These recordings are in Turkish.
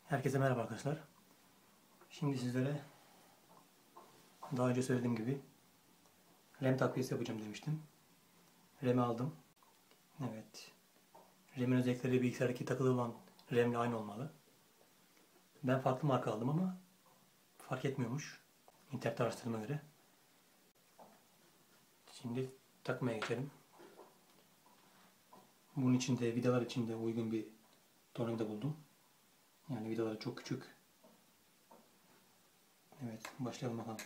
Herkese merhaba arkadaşlar. Şimdi sizlere daha önce söylediğim gibi RAM takviyesi yapacağım demiştim. RAM'i aldım. Evet. RAM'in özellikleri bilgisayardaki takılı olan RAM'le aynı olmalı. Ben farklı marka aldım ama fark etmiyormuş. İnternette araştırdığıma göre. Şimdi takmaya geçelim. Bunun içinde, vidalar içinde uygun bir tornavida buldum. Yani vidaları çok küçük. Evet, başlayalım bakalım.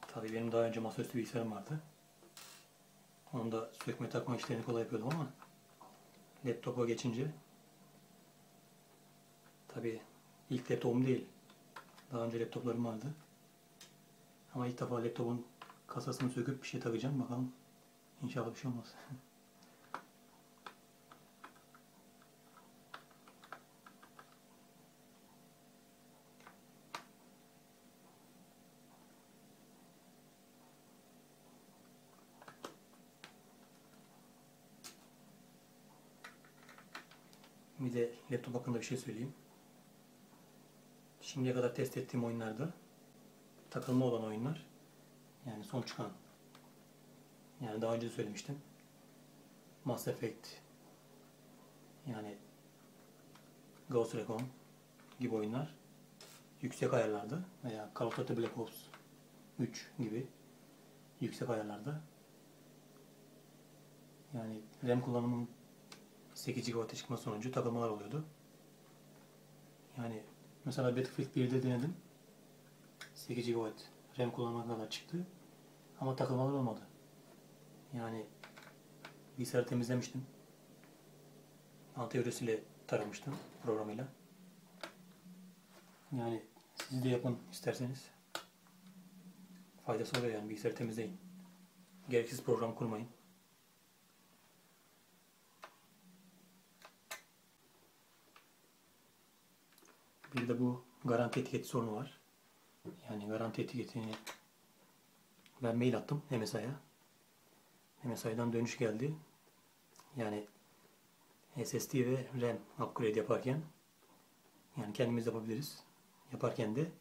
Tabii benim daha önce masaüstü bilgisayarım vardı. Onu da sökme takma işlerini kolay yapıyordum ama laptopa geçince tabii ilk laptopum değil. Daha önce laptoplarım vardı. Ama ilk defa laptopun kasasını söküp bir şey takacağım. Bakalım. İnşallah bir şey olmaz. Bir de laptop hakkında bir şey söyleyeyim. Şimdiye kadar test ettiğim oyunlarda takılma olan oyunlar, yani son çıkan, yani daha önce söylemiştim, Mass Effect, yani Ghost Recon gibi oyunlar yüksek ayarlarda veya Call of Duty Black Ops 3 gibi yüksek ayarlarda, yani RAM kullanımının 8 GB'a çıkması sonucu takılmalar oluyordu. Yani mesela Battlefield 1'de denedim. 8 GB RAM kullanana kadar çıktı. Ama takılmalar olmadı. Yani bilgisayarı temizlemiştim. Antivirüsüyle taramıştım programıyla. Yani siz de yapın isterseniz. Faydası oluyor yani, bilgisayarı temizleyin. Gereksiz program kurmayın. Bir de bu garanti etiketi sorunu var. Yani garanti etiketini ben mail attım MSI'ya. MSI'dan dönüş geldi. Yani SSD ve RAM upgrade yaparken, yani kendimiz yapabiliriz. Yaparken de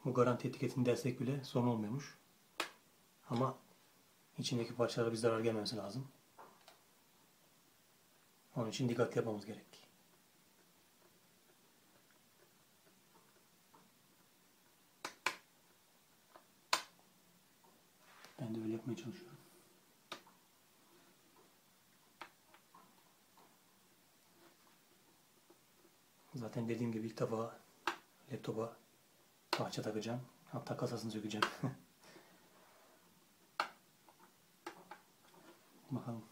bu garanti etiketini dersek bile sorun olmuyormuş. Ama içindeki parçalara bir zarar gelmemesi lazım. Onun için dikkatli yapmamız gerek. Ben de öyle yapmaya çalışıyorum. Zaten dediğim gibi ilk defa laptopa parça takacağım. Hatta kasasını sökeceğim. Bakalım.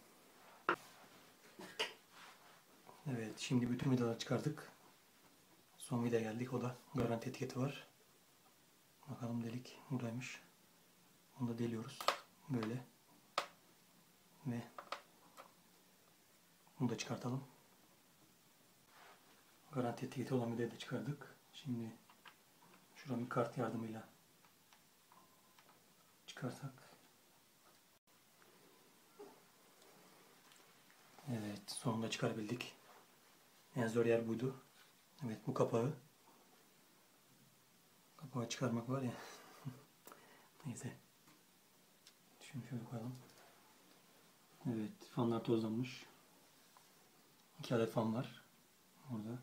Evet, şimdi bütün vidaları çıkardık. Son vida geldik. O da garanti etiketi var. Bakalım, delik buradaymış. Onu da deliyoruz. Böyle. Ve bunu da çıkartalım. Garanti etiketi olan vidayı da çıkardık. Şimdi şuradan bir kart yardımıyla çıkarsak. Evet, sonunda çıkarabildik. En zor yer buydu. Evet, bu kapağı. Kapağı çıkarmak var ya. Neyse. Şunu şöyle koyalım. Evet, fanlar tozlanmış. 2 adet fan var. Orada.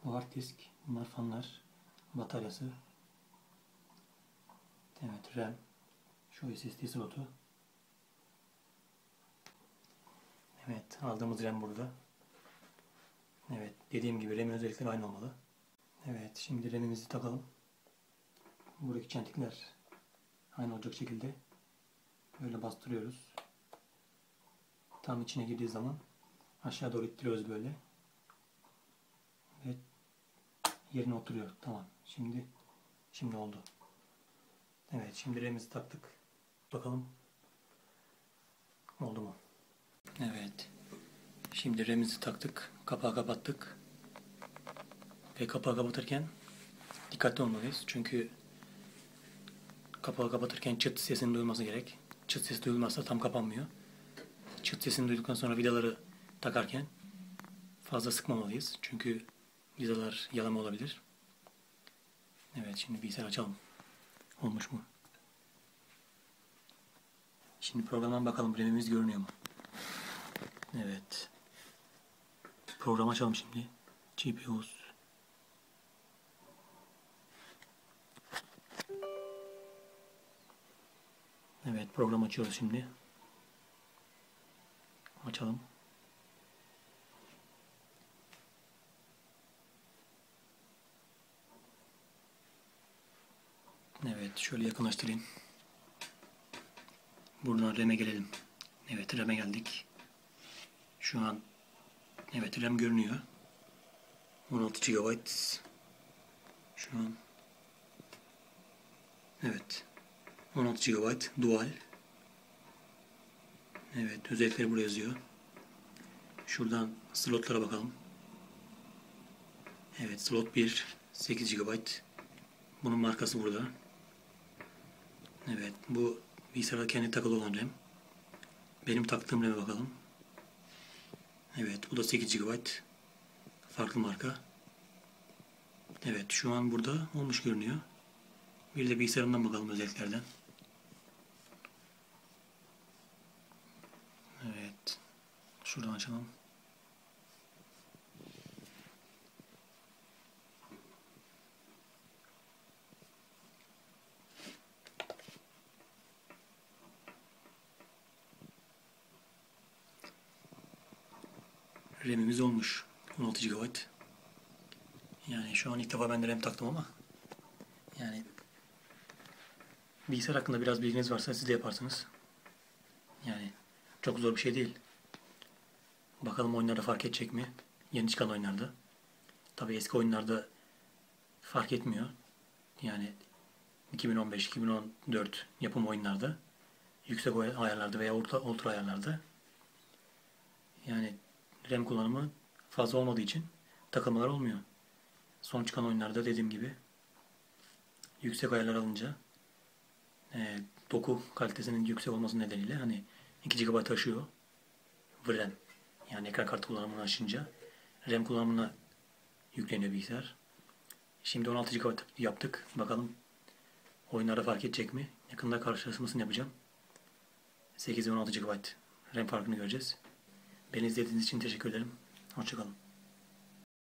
Bu hard disk. Bunlar fanlar. Bataryası. Evet, RAM. Şu SSD slotu. Evet, aldığımız RAM burada. Evet, dediğim gibi RAM'in özellikleri aynı olmalı. Evet, şimdi RAM'imizi takalım. Buradaki çentikler aynı olacak şekilde böyle bastırıyoruz. Tam içine girdiği zaman aşağı doğru ittiriyoruz böyle. Ve yerine oturuyor. Tamam. Şimdi oldu. Evet, şimdi RAM'imizi taktık. Bakalım oldu mu? Evet. Şimdi RAM'imizi taktık. Kapağı kapattık. Ve kapağı kapatırken dikkatli olmalıyız. Çünkü Kapağı kapatırken çıt sesinin duyulması gerek. Çıt sesi duyulmazsa tam kapanmıyor. Çıt sesini duyduktan sonra vidaları takarken fazla sıkmamalıyız. Çünkü vidalar yalama olabilir. Evet, şimdi bilgisayarı açalım. Olmuş mu? Şimdi programdan bakalım RAM'imiz görünüyor mu? Evet. Programı açalım şimdi. GPU'suz. Evet, program açıyoruz şimdi. Açalım. Evet, şöyle yakınlaştırayım. Buradan RAM'e gelelim. Evet, RAM'e geldik. Şu an evet, RAM görünüyor. 16 GB. Şu an evet, 16 GB dual. Evet, özellikleri buraya yazıyor. Şuradan slotlara bakalım. Evet, slot 1 8 GB. Bunun markası burada. Evet, bu bilgisayarda kendi takılı olan RAM. Benim taktığım RAM'e bakalım. Evet, bu da 8 GB. Farklı marka. Evet, şu an burada olmuş görünüyor. Bir de bilgisayarımdan bakalım özelliklerden. Evet, şuradan açalım. RAM'imiz olmuş. 16 GB. Yani şu an ilk defa ben de RAM taktım ama yani bilgisayar hakkında biraz bilginiz varsa siz de yaparsınız. Yani çok zor bir şey değil. Bakalım oyunlarda fark edecek mi? Yeni çıkan oyunlarda. Tabii eski oyunlarda fark etmiyor. Yani 2015-2014 yapım oyunlarda yüksek ayarlarda veya ultra ayarlarda yani RAM kullanımı fazla olmadığı için takılmalar olmuyor. Son çıkan oyunlarda dediğim gibi yüksek ayarlar alınca doku kalitesinin yüksek olması nedeniyle hani 2 GB taşıyor RAM. Yani ekran kartı kullanımını aşınca RAM kullanımına yükleniyor bilgisayar. Şimdi 16 GB yaptık. Bakalım oyunlarda fark edecek mi? Yakında karşılaştırmasını yapacağım. 8 ve 16 GB RAM farkını göreceğiz. Beni izlediğiniz için teşekkür ederim. Hoşçakalın.